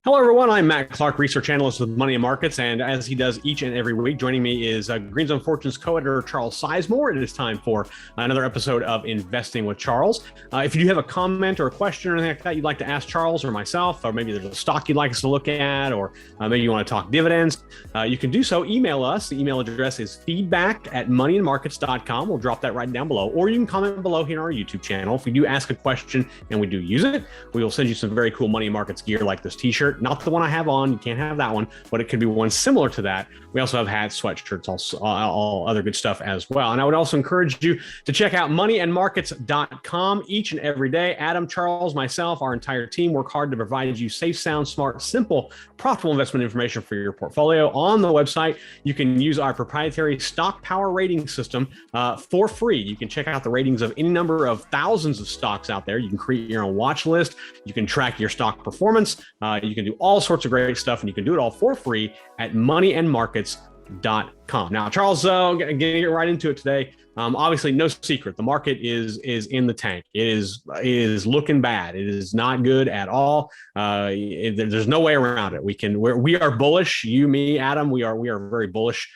Hello, everyone. I'm Matt Clark, research analyst with Money and Markets. And as he does each and every week, joining me is Green Zone Fortune's co-editor, Charles Sizemore. It is time for another episode of Investing with Charles. If you do have a comment or a question or anything like that you'd like to ask Charles or myself, or maybe there's a stock you'd like us to look at, or maybe you want to talk dividends, you can do so. Email us. The email address is feedback@moneyandmarkets.com. We'll drop that right down below. Or you can comment below here on our YouTube channel. If we do ask a question and we do use it, we will send you some very cool Money and Markets gear like this t-shirt. Not the one I have on, you can't have that one, but it could be one similar to that. We also have hats, sweatshirts, all other good stuff as well. And I would also encourage you to check out moneyandmarkets.com each and every day. Adam, Charles, myself, our entire team work hard to provide you safe, sound, smart, simple, profitable investment information for your portfolio. On the website, you can use our proprietary stock power rating system for free. You can check out the ratings of any number of thousands of stocks out there. You can create your own watch list. You can track your stock performance. You can do all sorts of great stuff, and you can do it all for free at moneyandmarkets.com. Now, Charles, getting right into it today. Obviously, no secret, the market is in the tank. It is looking bad. It is not good at all. There's no way around it. We are bullish. You, me, Adam. We are very bullish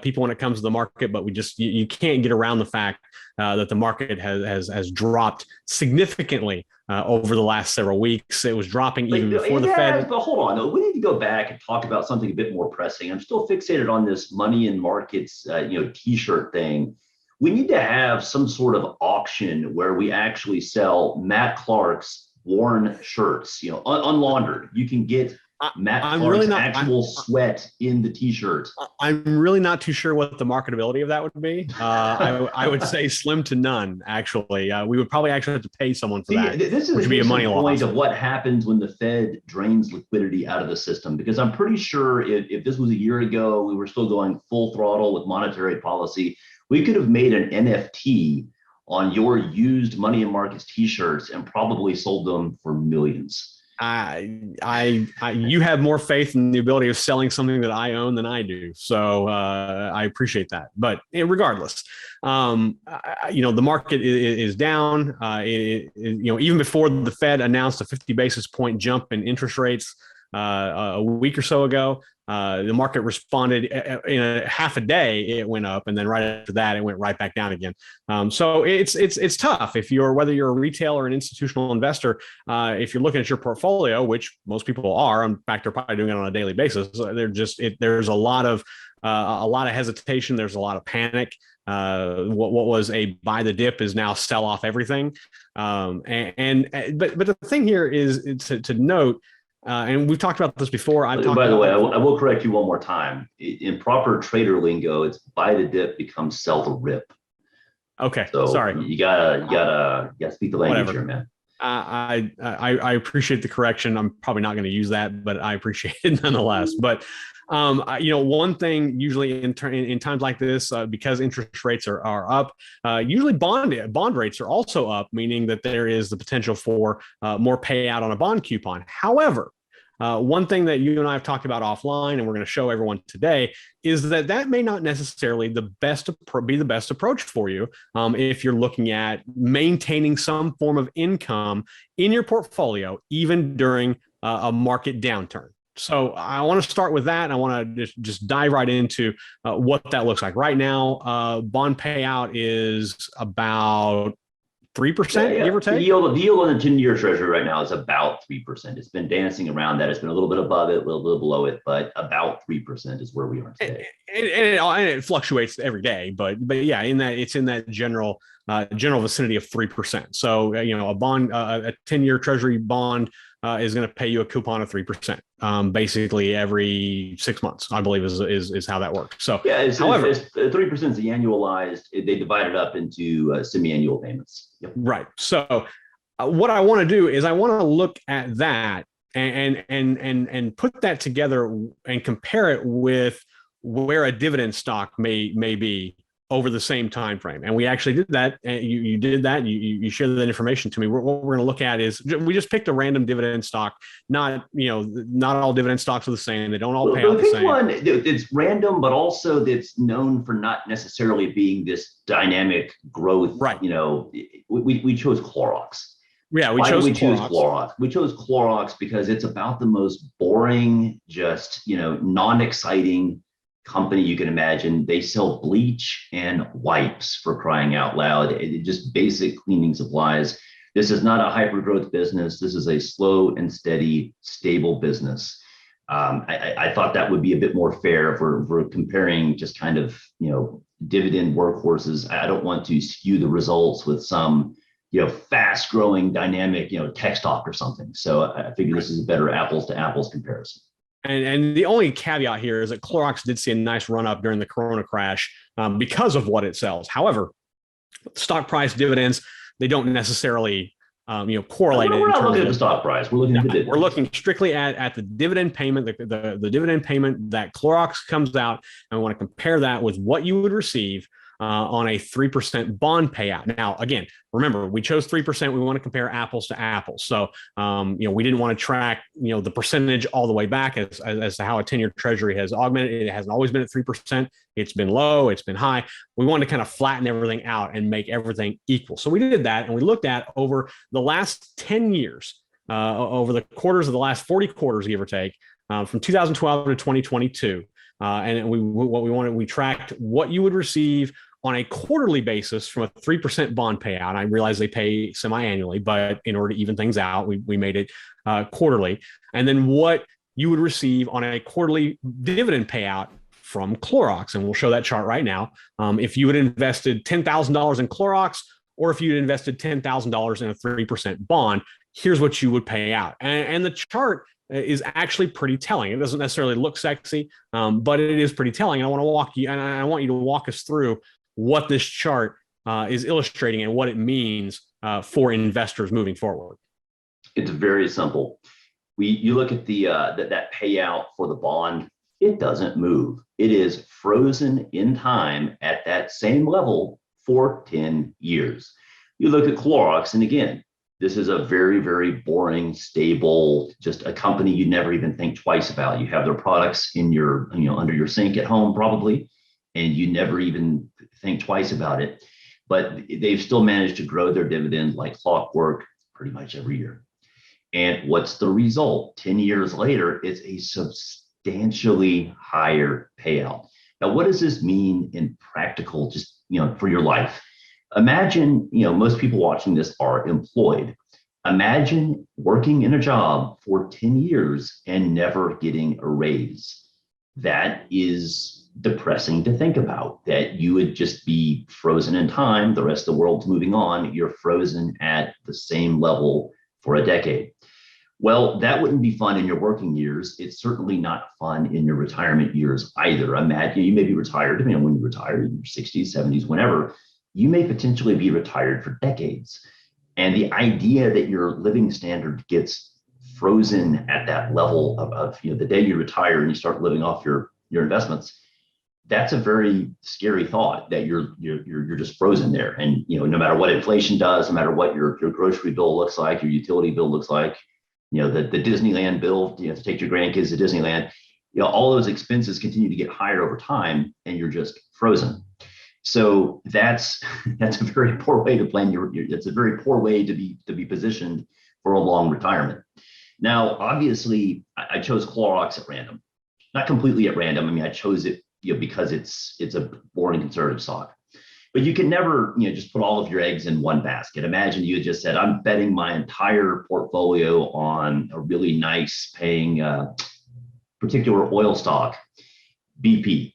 people when it comes to the market, but you can't get around the fact that the market has dropped significantly over the last several weeks. It was dropping even before the Fed. But hold on, though. We need to go back and talk about something a bit more pressing. I'm still fixated on this Money and Markets, T-shirt thing. We need to have some sort of auction where we actually sell Matt Clark's worn shirts, unlaundered. You can get Matt Clark's actual sweat in the t-shirt. I'm really not too sure what the marketability of that would be. I would say slim to none, actually. We would probably actually have to pay someone for that, which would be a money loss. Of what happens when the Fed drains liquidity out of the system. Because I'm pretty sure if this was a year ago, we were still going full throttle with monetary policy, we could have made an NFT on your used Money and Markets t-shirts and probably sold them for millions. You have more faith in the ability of selling something that I own than I do. So I appreciate that. But regardless, the market is down. Even before the Fed announced a 50 basis point jump in interest rates a week or so ago, the market responded in a half a day. It went up, and then right after that, it went right back down again. So it's tough whether you're a retail or an institutional investor. If you're looking at your portfolio, which most people are, in fact, they're probably doing it on a daily basis. There's a lot of hesitation. There's a lot of panic. What was a buy the dip is now sell off everything. But the thing here is to note. And we've talked about this before. By the way, I will correct you one more time. In proper trader lingo, it's buy the dip becomes sell the rip. Okay, so sorry. You gotta speak the language here, man. I appreciate the correction. I'm probably not going to use that, but I appreciate it nonetheless. But one thing usually in times like this, because interest rates are up, usually bond rates are also up, meaning that there is the potential for more payout on a bond coupon. However, one thing that you and I have talked about offline, and we're going to show everyone today, is that may not necessarily be the best approach for you if you're looking at maintaining some form of income in your portfolio, even during a market downturn. So I want to start with that, and I want to just dive right into what that looks like. Right now, bond payout is about 3%, give or take. The yield on the 10-year Treasury right now is about 3%. It's been dancing around that. It's been a little bit above it, a little bit below it, but about 3% is where we are today. And it fluctuates every day, but yeah, it's in that general vicinity of 3%. So a 10-year Treasury bond is going to pay you a coupon of 3%, basically every 6 months, I believe is how that works. So yeah, however, 3% is the annualized. They divide it up into semi-annual payments. Yep. Right. So what I want to do is I want to look at that and put that together and compare it with where a dividend stock may be over the same time frame. And we actually did that. You did that. You shared that information to me. What we're going to look at is we just picked a random dividend stock. Not all dividend stocks are the same. They don't all pay out the same. One it's random, but also that's known for not necessarily being this dynamic growth. Right. We chose Clorox. Yeah, we Why chose did we choose Clorox. Clorox? We chose Clorox because it's about the most boring, just, non-exciting company you can imagine. They sell bleach and wipes, for crying out loud. Just basic cleaning supplies. This is not a hyper growth business. This is a slow and steady, stable business. I thought that would be a bit more fair if we're comparing just kind of, dividend workhorses. I don't want to skew the results with some, fast growing dynamic, tech stock or something. So I figure this is a better apples to apples comparison. And the only caveat here is that Clorox did see a nice run up during the Corona crash because of what it sells. However, stock price, dividends, they don't necessarily correlate. We're not looking at the stock price. We're looking at the dividends. We're looking strictly at the dividend payment, the dividend payment that Clorox comes out, and we want to compare that with what you would receive on a 3% bond payout. Now, again, remember, we chose 3%. We want to compare apples to apples. So, we didn't want to track, the percentage all the way back as to how a 10-year treasury has augmented. It hasn't always been at 3%. It's been low. It's been high. We wanted to kind of flatten everything out and make everything equal. So we did that, and we looked at over the last 10 years, over the quarters of the last 40 quarters, give or take, from 2012 to 2022. And we tracked what you would receive on a quarterly basis from a 3% bond payout. I realize they pay semi-annually, but in order to even things out, we made it quarterly. And then what you would receive on a quarterly dividend payout from Clorox. And we'll show that chart right now. If you had invested $10,000 in Clorox, or if you had invested $10,000 in a 3% bond, here's what you would pay out. And the chart is actually pretty telling. It doesn't necessarily look sexy, but it is pretty telling. I want you to walk us through what this chart is illustrating and what it means for investors moving forward. It's very simple. You look at that payout for the bond. It doesn't move. It is frozen in time at that same level for 10 years. You look at Clorox, and again, this is a very, very boring, stable, just a company you never even think twice about. You have their products in your, under your sink at home probably, and you never even think twice about it. But they've still managed to grow their dividend like clockwork pretty much every year. And what's the result? 10 years later, it's a substantially higher payout. Now, what does this mean in practical, just, for your life? Imagine, most people watching this are employed. Imagine working in a job for 10 years and never getting a raise. That is depressing to think about, that you would just be frozen in time. The rest of the world's moving on. You're frozen at the same level for a decade. Well, that wouldn't be fun in your working years. It's certainly not fun in your retirement years either. Imagine you may be retired, when you retire in your 60s, 70s, whenever. You may potentially be retired for decades. And the idea that your living standard gets frozen at that level of the day you retire and you start living off your investments, that's a very scary thought, that you're just frozen there. And no matter what inflation does, no matter what your grocery bill looks like, your utility bill looks like, the Disneyland bill, to take your grandkids to Disneyland, all those expenses continue to get higher over time, and you're just frozen. So that's a very poor way to plan it's a very poor way to be positioned for a long retirement. Now, obviously, I chose Clorox at random, not completely at random. I chose it because it's a boring conservative stock. But you can never just put all of your eggs in one basket. Imagine you had just said, I'm betting my entire portfolio on a really nice paying particular oil stock, BP.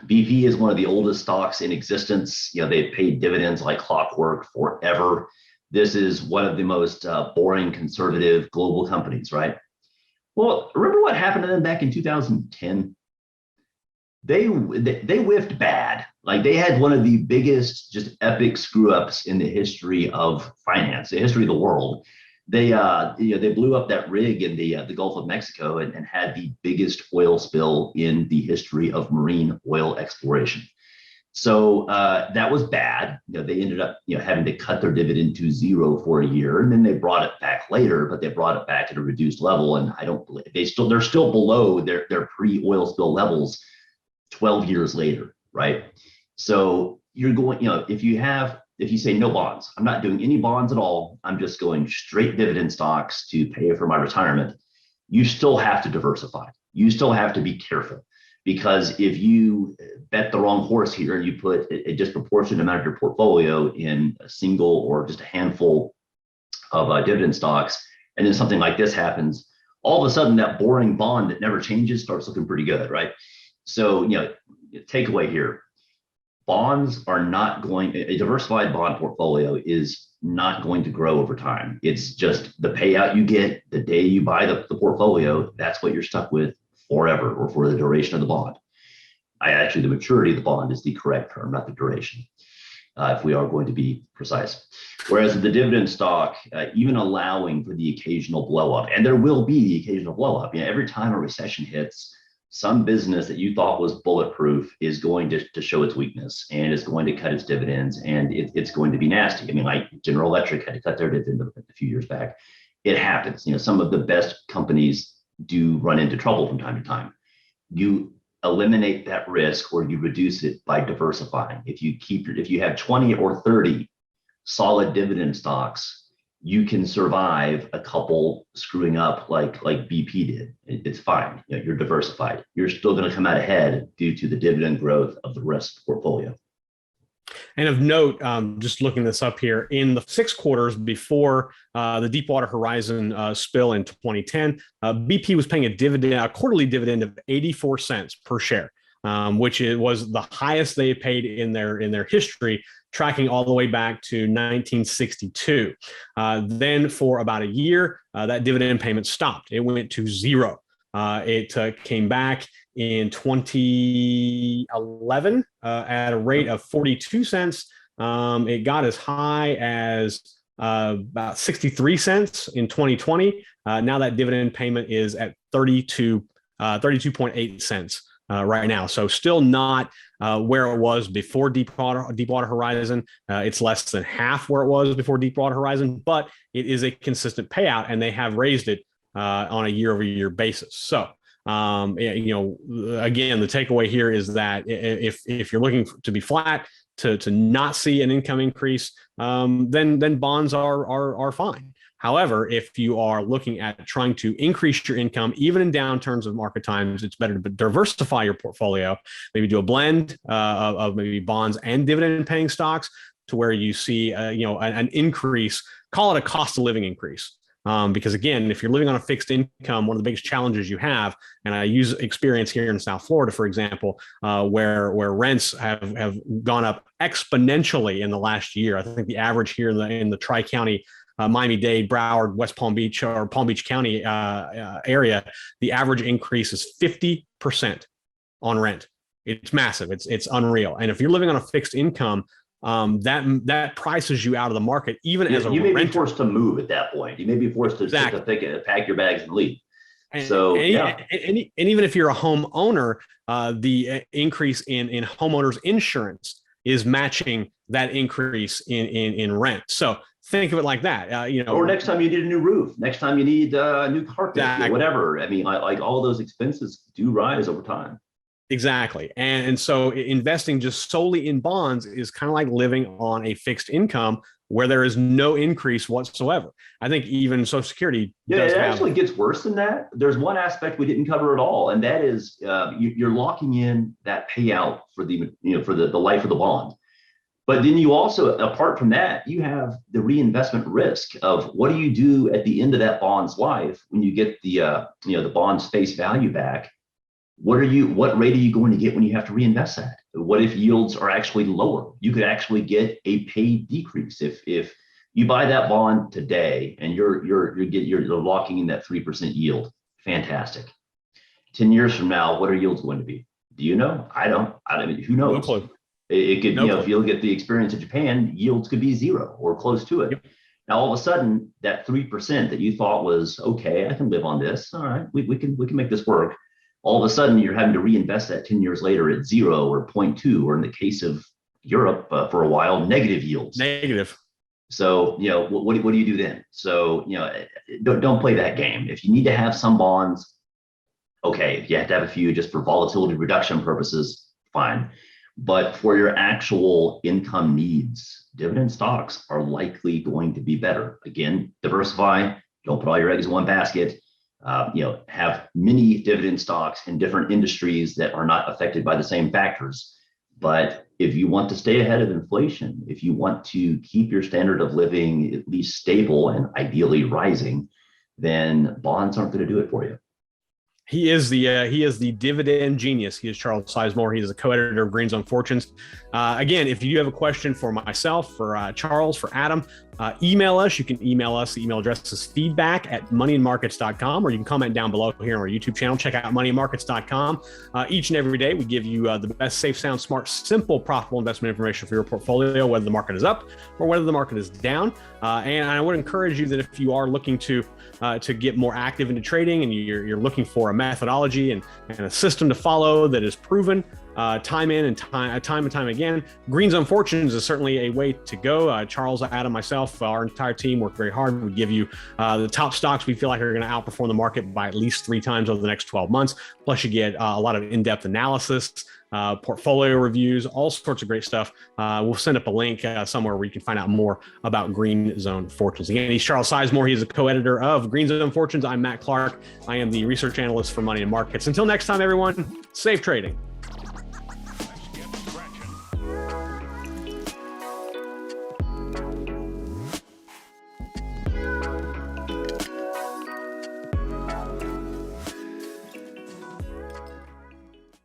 BP is one of the oldest stocks in existence. They've paid dividends like clockwork forever. This is one of the most boring conservative global companies, right? Well, remember what happened to them back in 2010? They whiffed bad. Like, they had one of the biggest, just epic screw ups in the history of finance, the history of the world. They blew up that rig in the Gulf of Mexico and had the biggest oil spill in the history of marine oil exploration. So that was bad. They ended up having to cut their dividend to zero for a year, and then they brought it back later, but they brought it back at a reduced level. And I don't believe they're still below their pre-oil spill levels 12 years later, right? So you're going, if you have if you say no bonds, I'm not doing any bonds at all, I'm just going straight dividend stocks to pay for my retirement, you still have to diversify. You still have to be careful, because if you bet the wrong horse here and you put a disproportionate amount of your portfolio in a single or just a handful of dividend stocks, and then something like this happens, all of a sudden that boring bond that never changes starts looking pretty good, right? So, takeaway here, bonds are not going, a diversified bond portfolio is not going to grow over time. It's just the payout you get the day you buy the portfolio, that's what you're stuck with forever, or for the duration of the bond. The maturity of the bond is the correct term, not the duration, if we are going to be precise. Whereas the dividend stock, even allowing for the occasional blow up, and there will be the occasional blow up, every time a recession hits, some business that you thought was bulletproof is going to show its weakness, and is going to cut its dividends, and it's going to be nasty. Like General Electric had to cut their dividend a few years back. It happens. Some of the best companies do run into trouble from time to time. You eliminate that risk, or you reduce it by diversifying. If you have 20 or 30 solid dividend stocks, you can survive a couple screwing up like BP did. It's fine. You're diversified. You're still going to come out ahead due to the dividend growth of the rest of the portfolio. And of note, just looking this up here, in the 6 quarters before the Deepwater Horizon spill in 2010, BP was paying a quarterly dividend of 84 cents per share, which was the highest they had paid in their history, tracking all the way back to 1962. Then for about a year, that dividend payment stopped. It went to zero. It came back in 2011 at a rate of 42 cents. It got as high as about 63 cents in 2020. Now that dividend payment is at 32.8 cents right now. So still not where it was before Deepwater Horizon. It's less than half where it was before Deepwater Horizon, but it is a consistent payout, and they have raised it on a year-over-year basis. So, again, the takeaway here is that if you're looking to be flat, to not see an income increase, then bonds are fine. However, if you are looking at trying to increase your income, even in downturns of market times, it's better to diversify your portfolio. Maybe do a blend of maybe bonds and dividend-paying stocks, to where you see an increase. Call it a cost of living increase. Because again, if you're living on a fixed income, one of the biggest challenges you have, and I use experience here in South Florida, for example, where rents have gone up exponentially in the last year. I think the average here in the Tri-County, Miami-Dade, Broward, West Palm Beach, or Palm Beach County area, the average increase is 50% on rent. It's massive. It's unreal. And if you're living on a fixed income, that prices you out of the market, even as a you may renter. be forced to move at that point. You may be forced to pack your bags and leave. And even if you're a homeowner, the increase in homeowners insurance is matching that increase in rent. So think of it like that. Or next time you need a new roof, next time you need a new carpet, exactly. Whatever. Like all those expenses do rise over time. Exactly. And so investing just solely in bonds is kind of like living on a fixed income where there is no increase whatsoever. I think even Social Security actually gets worse than that. There's one aspect we didn't cover at all, and that is you're locking in that payout for the life of the bond. But then you also, apart from that, you have the reinvestment risk of what do you do at the end of that bond's life when you get the bond's face value back. What rate are you going to get when you have to reinvest that? What if yields are actually lower? You could actually get a paid decrease if you buy that bond today and you're locking in that 3% yield. Fantastic. 10 years from now, what are yields going to be? Do you know? I don't. Who knows? No clue. It could, if you look at the experience of Japan, yields could be zero or close to it. Yep. Now, all of a sudden, that 3% that you thought was okay, I can live on this. All right, we can make this work. All of a sudden, you're having to reinvest that 10 years later at 0 or 0.2, or in the case of Europe, for a while, negative yields. Negative. So, what do you do then? So, don't play that game. If you need to have some bonds, okay. If you have to have a few just for volatility reduction purposes, fine. But for your actual income needs, dividend stocks are likely going to be better. Again, diversify, don't put all your eggs in one basket. Have many dividend stocks in different industries that are not affected by the same factors. But if you want to stay ahead of inflation, if you want to keep your standard of living at least stable and ideally rising, then bonds aren't going to do it for you. He is the dividend genius. He is Charles Sizemore. He is a co-editor of Green Zone Fortunes. Again, if you have a question for myself, for Charles, for Adam, email us. You can email us. The email address is feedback@moneyandmarkets.com, or you can comment down below here on our YouTube channel. Check out moneyandmarkets.com. Each and every day, we give you the best, safe, sound, smart, simple, profitable investment information for your portfolio, whether the market is up or whether the market is down. And I would encourage you that if you are looking to get more active into trading and you're looking for a methodology and a system to follow that is proven time and time again, Green Zone Fortunes is certainly a way to go. Charles, Adam, myself, our entire team work very hard. We give you the top stocks we feel like are going to outperform the market by at least 3 times over the next 12 months. Plus, you get a lot of in-depth analysis, portfolio reviews, all sorts of great stuff. We'll send up a link somewhere where you can find out more about Green Zone Fortunes. Again, he's Charles Sizemore. He's a co-editor of Green Zone Fortunes. I'm Matt Clark. I am the research analyst for Money and Markets. Until next time, everyone, safe trading.